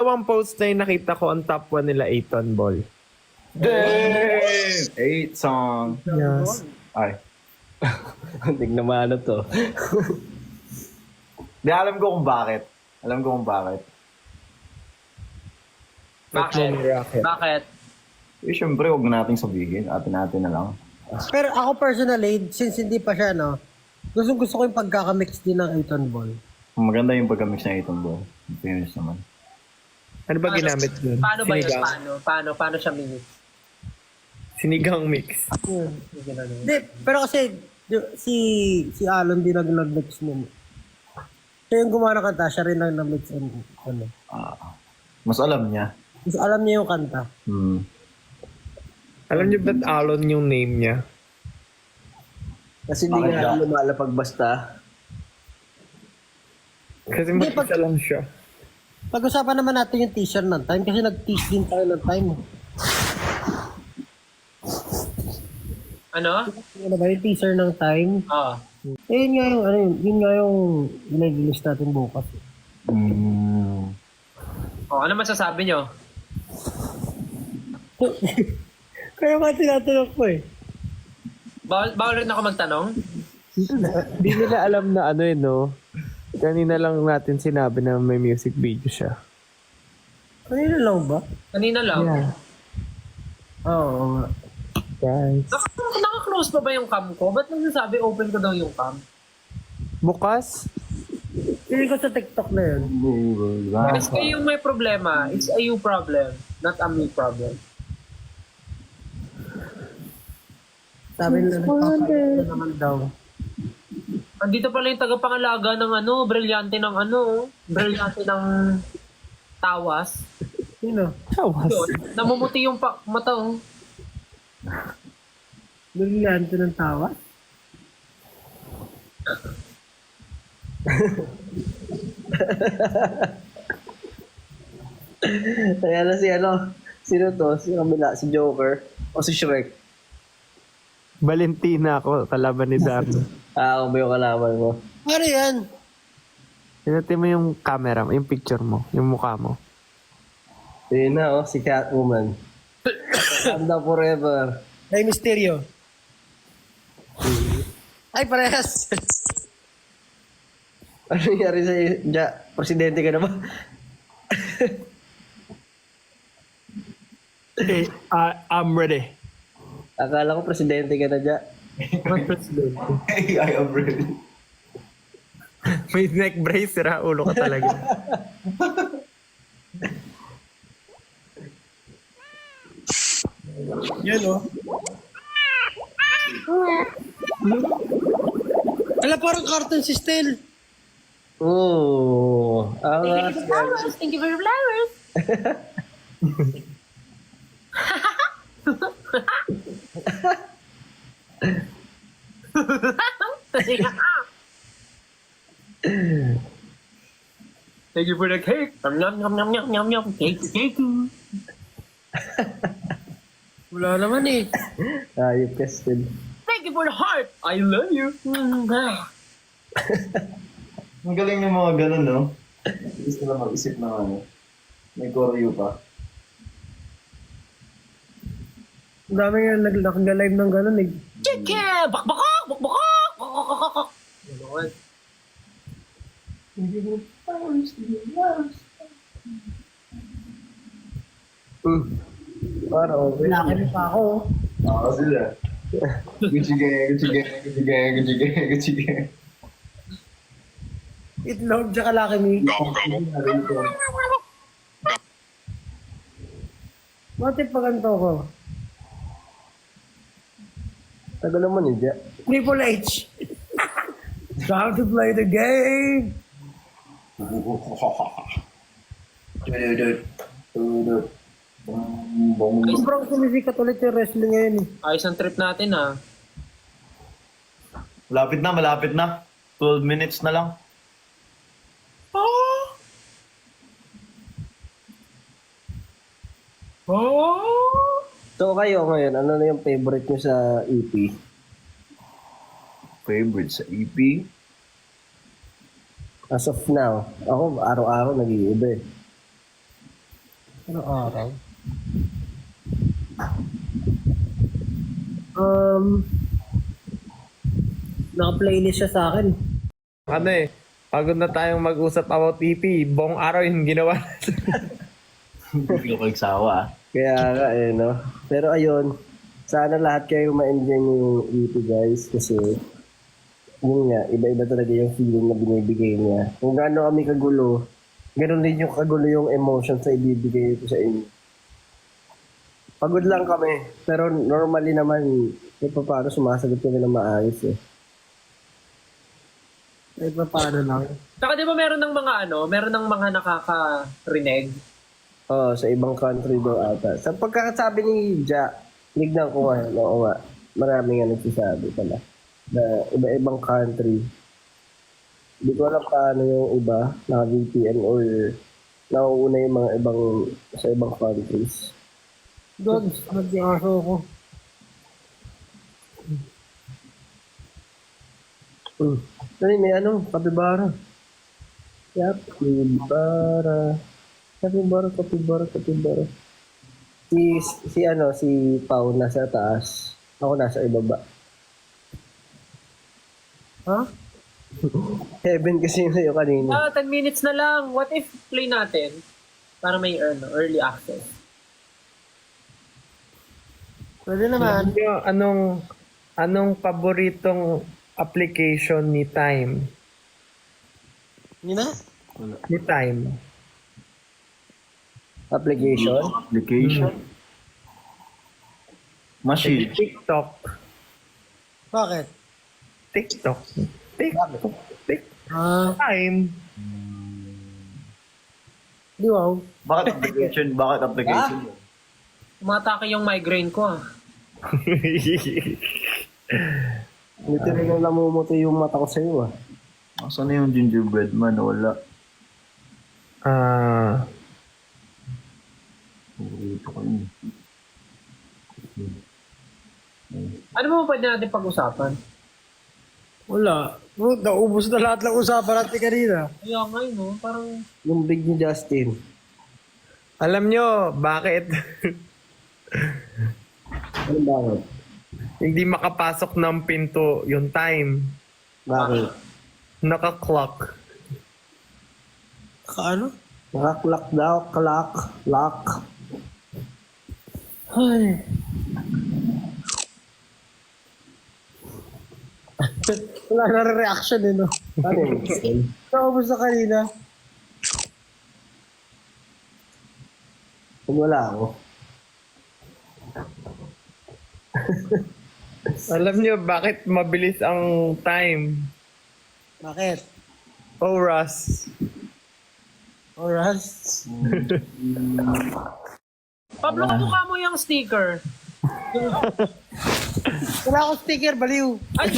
Dalawang post na yung nakita ko, ang top 1 nila, 8 ball. Damn! 8 song. Yes. Ay. Hindi naman ano to. Di, alam ko kung bakit. Alam ko kung bakit. Bakit? Bakit? Eh, syempre, huwag na nating sabihin. Atin-atin na lang. Pero ako personally, since hindi pa siya, no, gusto ko yung pagkakamix din ng 8 ball. Maganda yung pagka-mix ng 8 ball. Finish naman. Ano ba ginamit dun? Paano ba yun? Sinigang? Paano siya minute? Sinigang mix. Hindi, pero kasi si Alon din nag-mix nun. Siya yung gumawa ng kanta, siya rin nag-mix ano. Mas alam niya. Mas alam niya yung kanta. Alam niyo ba't Alon yung name niya? Kasi hindi nga lumalapag basta. Kasi Hindi, mag-isa lang siya. Pag-usapan naman natin yung teaser ng Time kasi nag-tease din tayo ng Time. Ano? Ano ba yung teaser ng Time? Oo. Eh, yun nga yung, yun nga yung i-release natin bukas. Oh, ano masasabi nyo? Kaya nga tinatanong ko eh. Bawal rin ako magtanong? Hindi nila alam na ano no? Kanina lang natin sinabi na may music video siya. Kanina lang ba? Kanina lang. Yeah. Oo nga. Guys. Naka-close pa ba yung cam ko? Ba't nagsasabi open ko daw yung cam? Bukas? Hindi ko sa TikTok na yun. Kasi kayo yung may problema. It's a you problem, not a me problem. Sabi nila nagpapakita naman daw. Andito pala yung tagapangalaga ng brilyante ng brilyante ng tawas. Sino? Tawas. Yun, namumuti yung mata, oh. Brilyante ng tawa? Kaya na sino to? Si Camila, si Joker, o si Shrek? Valentina ako, kalaban ni Darno. Ako ba yung kalaban mo? Ano yan? Pinati mo yung camera, yung picture mo, yung mukha mo. Yun na, si Catwoman. Wakanda forever. Ay, Mysterio. Ay, parehas. Ano nangyari sa'yo? Presidente ka na ba? Okay, I'm ready. Akala ko presidente ka na dyan. Hey, I am ready. May neck brace, sira ulo ka talaga. Yan, oh. Ala, parang cartoon si Stel. Oo. Thank you for the flowers. Thank you for the cake. Yum, yum, yum, yum, yum, yum. Cake. Wala naman eh. Ayop ka still. Thank you for the heart. I love you. Ang galing ng mga ganun, no? Gusto na mag-isip na may choreo pa. Ang dami nga nag-live ng gano'n eh. Chicken! Bakbakak! Bakbakak! Bakbakak! Gano'n. Para okay. Laki pa ako. Sila. Gucci gang, Gucci gang, Gucci gang, Gucci gang, Gucci gang. Itlog, tsaka laki me. Bakit pa ganito ko? Tagal naman eh, dyan. Triple H. Time to play the game. Sobrang sumisikat ulit yung wrestling ngayon eh. Ayos ang trip natin, ah. Malapit na. 12 minutes na lang. So kayo ngayon, ano na yung favorite nyo sa EP? Favorite sa EP? As of now, ako araw-araw nag-iiba eh. Ano araw? Naka-playlist siya sa akin. Ano eh, pagod na tayong mag-usap about EP. Buong araw yung ginawa natin. Hindi ko kagsawa. Kaya nga no. Pero ayun, sana lahat kayo ma-enjoy yung EP guys kasi yun nga, iba-iba talaga yung feeling na binibigay niya. Kung gaano kami kagulo, ganoon din yung kagulo yung emotions na ibibigay ko sa inyo. Pagod lang kami, pero normally naman, paano sumasagot kami ng maayos eh. Kahit pa paano lang. Saka di ba meron ng mga meron ng mga nakaka-reneg? Oo, sa ibang country daw ata. Sa pagkakasabi ni Ja, lignan ko nga, oo nga, marami nga nagsasabi pala na iba-ibang country. Hindi ko alam paano yung iba, naka-VPN or nauuna yung mga ibang sa ibang countries. Dogs, nag-aso ko. Dali, may kapibara. Kapibara. Kapibara. Si Pao nasa taas. Ako nasa ibaba. Ha? Heaven kasi yung sa'yo kanina. 10 minutes na lang. What if play natin? Para may early access. Pwede naman. Anong paboritong application ni Time? Yun na? Ni Time. Application. Application. Machine. TikTok. Bakit? TikTok. Ah, Time. di wow. Bakit application? Bakit application? Umatake yung migraine ko Literal na namumuti yung mata ko sa'yo ah. Asan na yung gingerbread man? Wala. Ito ko yun. Ano mo pwede natin pag-usapan? Wala. Naubos na lahat ng usapan natin kanina. Kaya nga parang... Yung big ni Justin. Alam nyo, bakit Ano bakit? hindi makapasok ng pinto yung Time? Bakit? Naka-clock. Kaano? Nakaklak daw, lock. Ay. Wala na reaction no? Ano yun? Naubos na kanina. Kung wala ako. Alam nyo, bakit mabilis ang Time? Bakit? Oras. Oras? Pablo, mukha mo yung sticker. Wala akong sticker, baliw. Ay!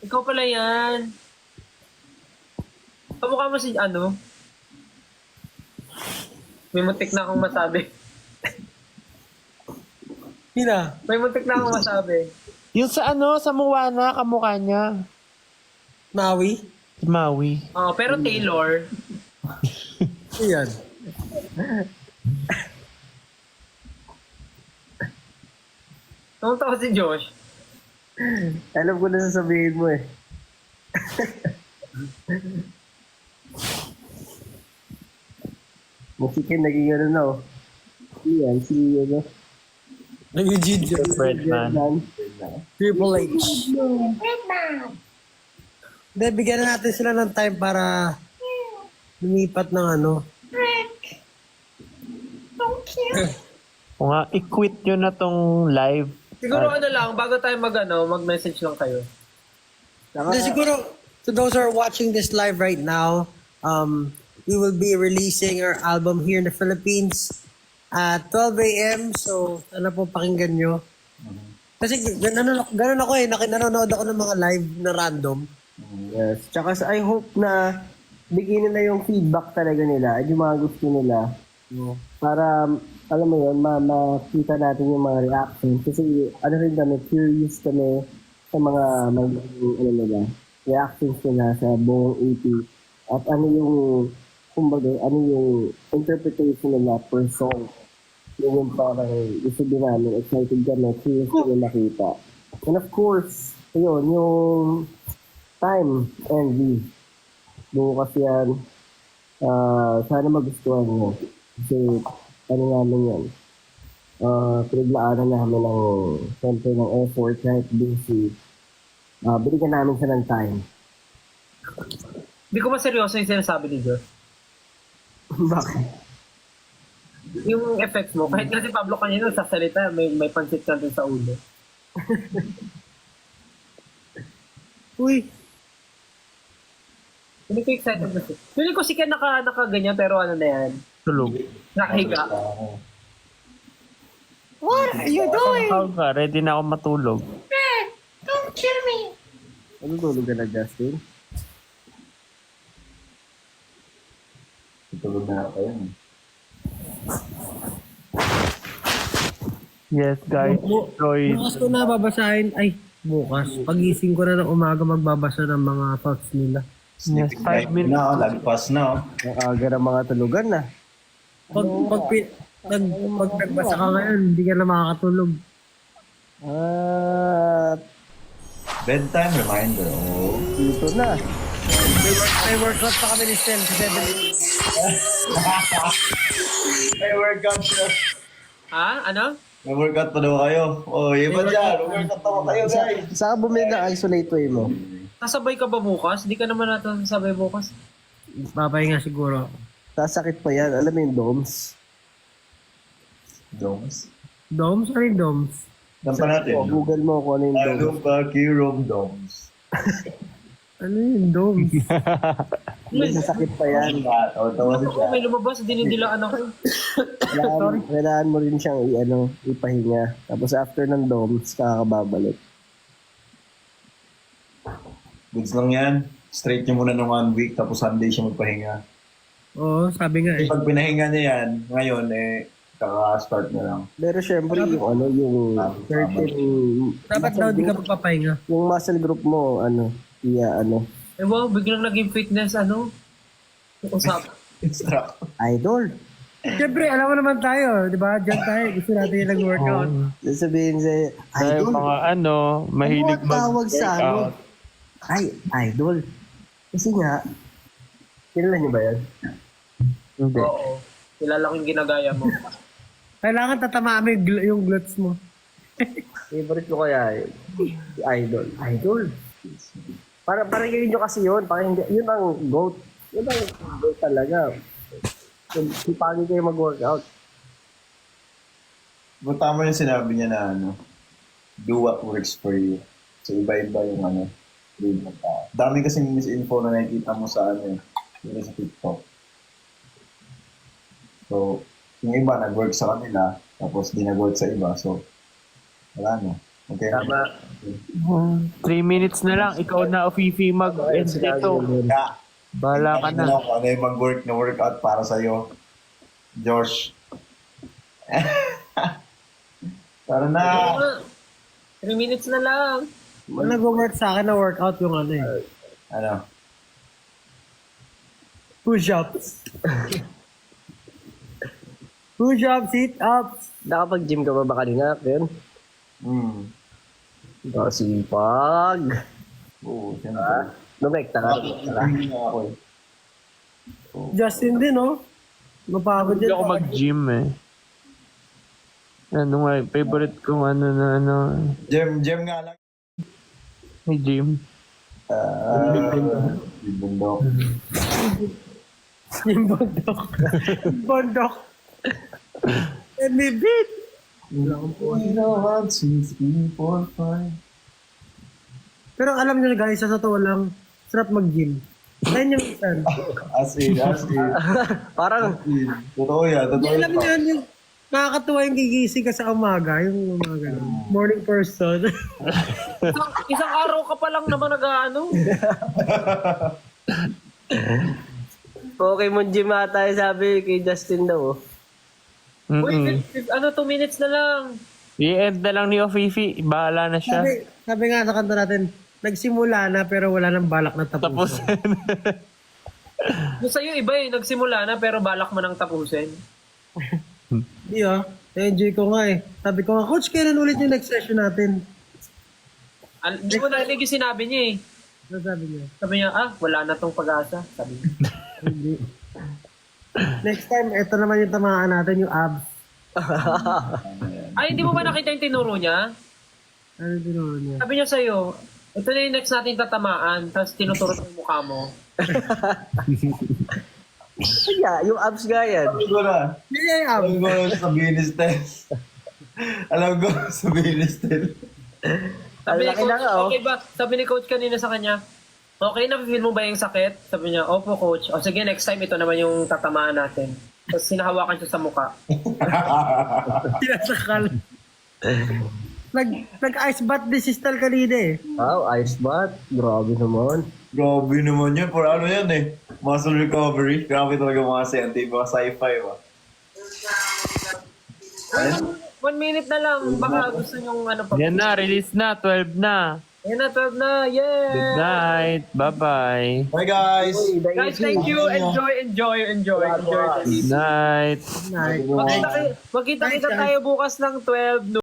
Ikaw pala yan. Kamukha mo si may muntik na akong masabi. Hina. May muntik na akong masabi. Yung sa sa Moana, kamukha niya. Maui? Maui. Pero Taylor, Yan. Tumutawa si Josh. Alam ko na sasabihin mo eh. Musikin, naging na oh. Yan, Naging ginger. Birdman. Triple H. Hindi, bigyan na natin sila ng time para lumipat ng O nga, i-quit nyo na tong live. Siguro lang, bago tayo mag-message lang kayo. Hindi, siguro, to those who are watching this live right now, we will be releasing our album here in the Philippines at 12 a.m. So, sana po pakinggan nyo. Kasi ganun ako nanonood ako ng mga live na random. Yes. Tsaka I hope na bigyan nila yung feedback talaga nila at yung mga gusto nila. Para, alam mo yun, makita natin yung mga reactions. Kasi, rin kami, curious kami sa mga reactions nila sa buong EP. At ano yung kumbaga, ano yung interpretation nila per song. Yun yung parang gusto din namin, excited kami, curious kami makita. And of course, ayun, yung time, envy. Bukas yan. Sana magustuhan nyo. Kasi, ano namin yan. Pinaglaanan namin ng, siyempre, ng effort, kahit busy. Binigyan namin siya ng time. Hindi ko maseryoso yung sinasabi ni Josh. Bakit? Yung effects mo, kahit kasi Pablo kanina nagsasalita, may pansit ka dun sa ulo. Uy, Hindi ko excited kasi. Feeling ko si Ken nakaganyan, pero ano na yan, Tulog. nakahiga. what are you doing? Tawag ka, ready na ako matulog. Ano tulog ka na, Justin? Tutulog na ako yun. Yes, guys. Enjoy. Bukas ko na babasahin. Ay, bukas. Pagising ko na ng umaga magbabasa ng mga thoughts nila. Yes, 5 minutes. Na, lagpas na. Ang aga ng mga tulugan na. Pag nagbasa ka ngayon, hindi ka na makakatulog. Bedtime reminder. Oh. Dito na. May workout pa kami ni Stel sa 7 May workout siya. Ha? Ano? May workout pa daw kayo. Oh, iba dyan. May workout pa kayo, guys. Saan ka bumili ng isolate way mo? Sasabay ka ba bukas? Hindi ka naman natin sasabay bukas. Papahinga siguro. Sasakit pa yan. Alam mo yung DOMS? Domes. Domes? Ano yung domes? Dampa natin. O, Google mo kung ano yung DOMS. Anong Kirom Domes? Ano yung domes? May sasakit pa yan. Tawa-tawa Ako, siya. may lumabas, dinidilaan ako. Kailangan mo rin siyang ipahinga. Tapos after ng DOMS, kakababalik. Goods lang yan. Straight niya muna ng 1 week, tapos Sunday siya magpahinga. Oo, sabi nga eh. Pag pinahinga niya yan, ngayon, kaka-start na lang. Pero syempre, yung certain... Dapat daw di ka magpapahinga. Yung muscle group mo, Eh wow, biglang naging fitness, usap. Extra. idol. Siyempre, alam mo naman tayo, di ba? Diyan tayo, gusto natin yung nag-workout. Sasabihin sa'yo, Dahil idol. mga mahilig Ano ang tawag sa mag-workout. Ay, idol. Kasi nga, kilala niyo ba yan? Hindi. Oo. Kilala ko yung ginagaya mo. Kailangan tatamaan mo yung glutes mo. Favorite ko kaya si idol. Idol. Para yun nyo kasi yun. Para hindi, yun ang GOAT. Yun ang GOAT talaga. Sipagin kayo mag-workout. But tama yung sinabi niya na do what works for you. So iba-iba yung dami kasi misinfo na nakikita mo sa yung sa TikTok. So, yung iba nag-work sa kanila, tapos di nag-work sa iba. So, wala na. Okay. Tama. 3 minutes na lang. Ikaw na, Fifi, mag-end dito. Kaya, Bahala ka na. Ano yung mag-work na workout para sa'yo? Josh. Tara na. 3 minutes na lang. Ang nag-work sa akin na workout yung Ano? push-ups. Push-ups, sit-ups. Nakapag-gym ka ba kanina, Ken? Sipag. Oo, siyempre. Lumekta ka. Hindi nga ako eh. Justin din, no? Mapagod Hindi yan. ako mag-gym eh. Ano nga, favorite kong Gem nga lang. may gym. Yung bundok. Yung bondok. Bondok. And may beat. 1, 2, 3, 4, 5. Pero alam nyo guys, sa totoo lang, sarap mag-gym. Ayun yung isan. As in. Parang, Totoo yan. Alam nyo yan, yung nakakatuwa yung gigising ka sa umaga, yung umaga. Morning person. Isang araw ka pa lang naman Pokemon gym ata sabi kay Justin daw. Uy, 2 minutes na lang. I-end na lang ni Fifi. Bahala na siya. Sabi nga sa kanta natin, nagsimula na pero wala nang balak na tapos. Tapos. Yung sa'yo iba eh, nagsimula na pero balak mo nang tapusin. Hindi enjoy ko nga eh. Sabi ko nga, Coach, kailan ulit yung next session natin? Hindi mo narinig yung sinabi niya eh. Ano sabi niya? Sabi niya, wala na tong pag-asa. Sabi niya. Hindi. Next time, ito naman yung tamaan natin, yung abs. Ay, hindi mo ba nakita yung tinuro niya? Ano tinuro niya? Sabi niya sa'yo, ito na yung next natin tatamaan, tapos tinuturo yung mukha mo. Yeah, yung abs nga yan. Sabi ko na. Hindi niya yung abs. Alam ko sa business test. Alam ko sa business test. Sabi ni Ang laki na coach, nga, oh. okay ba? Sabi ni coach kanina sa kanya, okay na, feel mo ba yung sakit? Sabi niya, opo coach. O sige, next time ito naman yung tatamaan natin. Tapos sinahawakan siya sa mukha. Sinasakal. Nag-ice bath din si Stal kanina eh. Wow, ice bath. Grabe naman. Grabe naman yun. For ano yan eh. Muscle recovery. Grabe talaga mga scientific, mga sci-fi ba. 1 minute na lang. Baka gusto niyong ano pa. Yan na, release na, 12 na. Yan na, 12 na. Yeah! Good night. Bye-bye. Bye guys! Guys, thank you. Enjoy. Good night. Night. Magkita kita tayo bukas ng 12 noon.